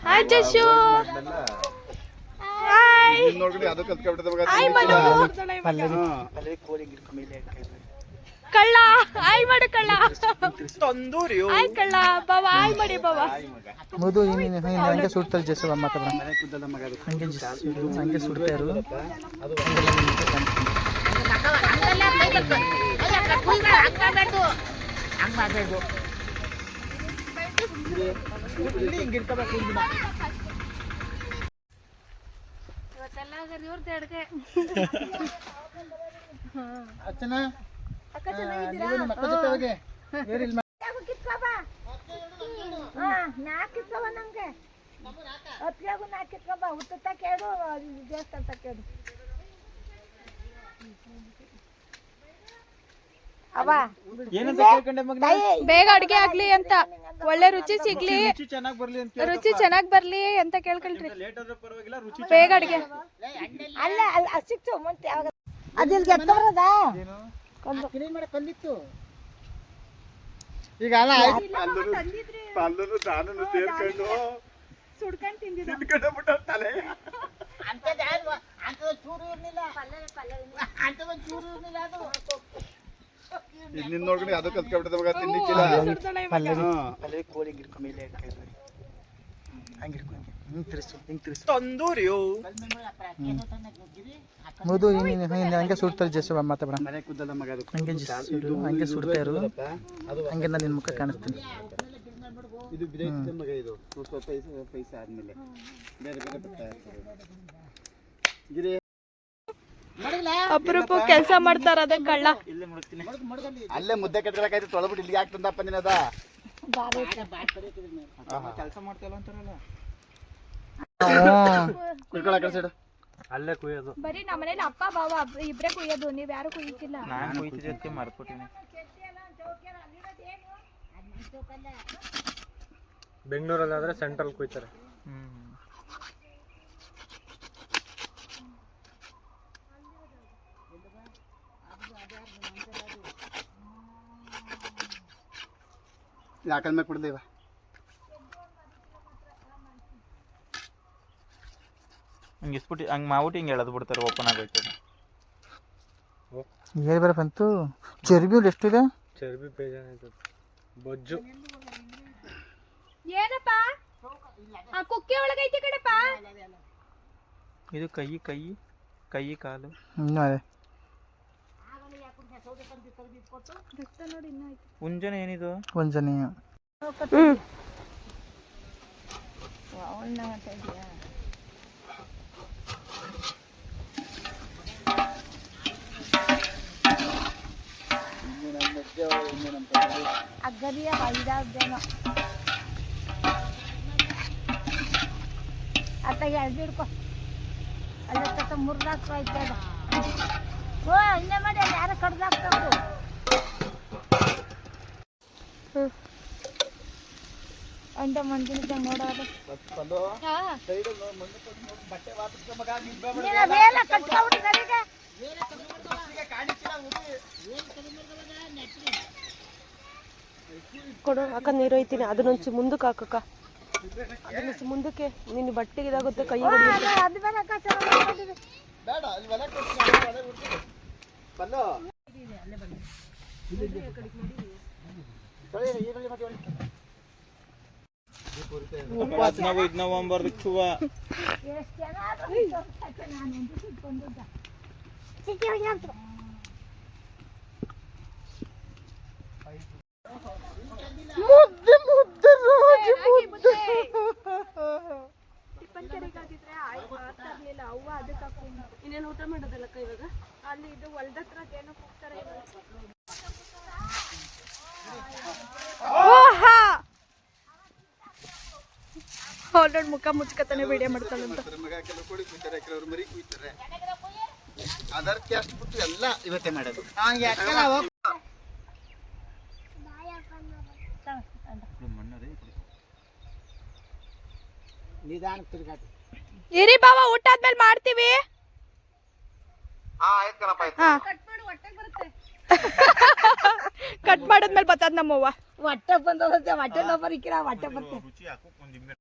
Hi ಜಶು. ಕಳ್ಳ ಆಯ್ ಮಾಡು ಕಳ್ಳ ಆಯ್ ಕಳ್ಳ ಬಾವ ಆಯ್ ಮಾಡಿ ಬಾವ ಮಧು ಹಂಗೆ ಸುಡ್ತಾರೆ ಜಸ್ಸು ಮಾತಾಡ ಹಂಗೆ ಸುಡ್ತಾ ಇರು ಅಚ್ಚನ ಬೇಗ ಅಡ್ಗೆ ಆಗ್ಲಿ ಅಂತ, ಒಳ್ಳೆ ರುಚಿ ಸಿಗ್ಲಿ, ರುಚಿ ಚೆನ್ನಾಗ್ ಬರ್ಲಿ ಅಂತ ಕೇಳ್ಕೊಳ್ರಿ. ಬೇಗ ಅಡ್ಗೆ ಅಲ್ಲ ಸಿಕ್ತು ಮುಂಚೆ ಬಂದಿತ್ತು ಈಗ ಸುಡ್ಕೊಂಡ್ ತಿಂದಿದ್ದು ಚೂರು ಇರ್ಲಿಲ್ಲ ನಿನ್ನ ನೋಡ್ಕೊಂಡು ಅದು ಕಲ್ತ್ಕೊಂಡ್ಬಿಟ್ಟದ ಮಗ ತಿನ್ನಿಕ್ಕಿಲ್ಲ ಪಲ್ಲವಿ ಕೋಳಿ ಗಿಡ್ಕ ಮೇಲೆ ತಂದೂರಿಯೋ ಮಧು ಹಂಗೆ ಸುಡ್ತಾರೆ ಜಸ್ಸು ಮಾತಾಡ ಹಂಗೆ ಹಂಗೆ ಸುಡ್ತಾ ಇರು ಹಂಗೆ ನಾನು ನಿನ್ನ ಮುಖ ಕಾಣಿಸ್ತೀನಿ. ಇದು ಮಗ ಇದು ಪೈಸೆ ಆದ್ಮೇಲೆ ಬೇರೆ ಬೇರೆ ಬರ್ತಾ ಇರ್ತದೆ. ಅಪರೂಪ ಕೆಲಸ ಮಾಡ್ತಾರ ಅದ ಕಳ್ಳ. ಅಲ್ಲೇ ಮುದ್ದೆ ಕಟ್ಕೊಳಕಾಯ್ತು ತೊಳೆಬಿಟ್ಟು ಇಲ್ಲಿಗೆ ಆಗ್ತಂದಪ್ಪ ನಿನ್ನದ ಕೆಲಸ ಮಾಡ್ತಾಯಿಲ್ಲ ಅಂತಾರಲ್ಲ ಅಲ್ಲೇ ಕುಯ್ಯೋದು. ಬರೀ ನಮ್ಮ ಮನೇಲಿ ಅಪ್ಪ ಬಾವ ಇಬ್ರೇ ಕುಯ್ಯೋದು, ನೀವ್ ಯಾರು ಕುಯ್ತಿಲ್ಲ. ನಾನು ಕುಯ್ತಿದ್ದೆ ಮರ್ಕೊಟ್ಟಿನಿ. ಬೆಂಗಳೂರಲ್ಲಾದ್ರೆ ಸೆಂಟ್ರಲ್ ಕುಯ್ತಾರೆ. ಯಾಕಲ್ ಮೇಲೆ ಕುಡ್ದೇವ ಹಂಗೆ ಇಸ್ಬಿಟ್ಟು ಹಂಗೆ ಮಾಡ್ಬಿಟ್ಟು ಹಿಂಗೆ ಎಳೆದು ಬಿಡ್ತಾರೆ, ಓಪನ್ ಆಗೋಯ್ತು. ಹೇಳಿ ಬರ ಬಂತು. ಚರ್ಬಿ ಎಷ್ಟಿದೆ? ಚರ್ಬಿ ಬೇಜಾನಾಯ್ತು. ಬೊಜ್ಜು ಏನಪ್ಪ ಆ ಕುಕ್ಕೆ ಒಳಗೈತಿ ಕಣಪ್ಪ. ಇದು ಕೈ ಕೈ ಕೈ ಕಾಲು ಇನ್ನೂ ಅದೇ ಮುಂಜಾನೆ ಏನಿದು ಒಂಜನೆ ಅಗ್ಗರಿಯ ಐದಾರು ಅತ್ತಾಗ ಎಳ್ದು ಹಿಡ್ಕೊ ಅಲ್ಲ ಮುರಿದಾಕ್ತು ಆಯ್ತದ. ಓ ಇನ್ನೇ ಮಾಡಿ ಯಾರು ಕಡ್ದಾಕ್ತವ್ರು. ಅಂಡ ಮಂದಿನ ನೋಡೋದು ಮೇಲೆ ಕಟ್ಕೊಬಿಟ್ಟಿದ್ದಾರೆ. ಕೊಡು ಅಕ್ಕ, ನೀರು ಒಯ್ತೀನಿ. ಅದನ್ನೊಂಚು ಮುಂದಕ್ಕೆ ಹಾಕಕ್ಕ, ಅದನ್ನ ಮುಂದಕ್ಕೆ ನಿನ್ನ ಬಟ್ಟೆಗೆ ಇದಾಗುತ್ತೆ, ಕೈ ನವಂಬರ್ ಮುದ್ದೆ ಮುದ್ದೆ ರಾಜಿ ಮುದ್ದೆ. ಅವ್ವ ಅದಕ್ಕೆ ಇನ್ನೇನು ಊಟ ಮಾಡೋದಲ್ಲಕ್ಕ ಇವಾಗ? ಅಲ್ಲಿ ಇದು ಹೊಲ್ದತ್ರ ಏನೋ ಹೋಗ್ತಾರೆ. ಆಲ್ರೆಡಿ ಮುಖ ಮುಚ್ಕತಾನೆ ವಿಡಿಯೋ ಮಾಡ್ತಾಳಂತ. ಅದಕ್ಕೆ ಅಷ್ಟು ಬಿಟ್ಟು ಎಲ್ಲ ಇವತ್ತೇ ಮಾಡೋದು. ಇರಿ ಬಾವ, ಊಟ ಆದ್ಮೇಲೆ ಮಾಡ್ತೀವಿ. ಹಾ ಕಟ್ ಮಾಡಿದ್ಮೇಲೆ ಬರ್ತದ ನಮ್ಮವ್ವ ಹೊಟ್ಟೆ ಬಂದದ ಹೊಟ್ಟೆ ನಂಬರ್ ಇಕ್ಕಿರ ಹೊಟ್ಟೆ ಬರ್ತದೆ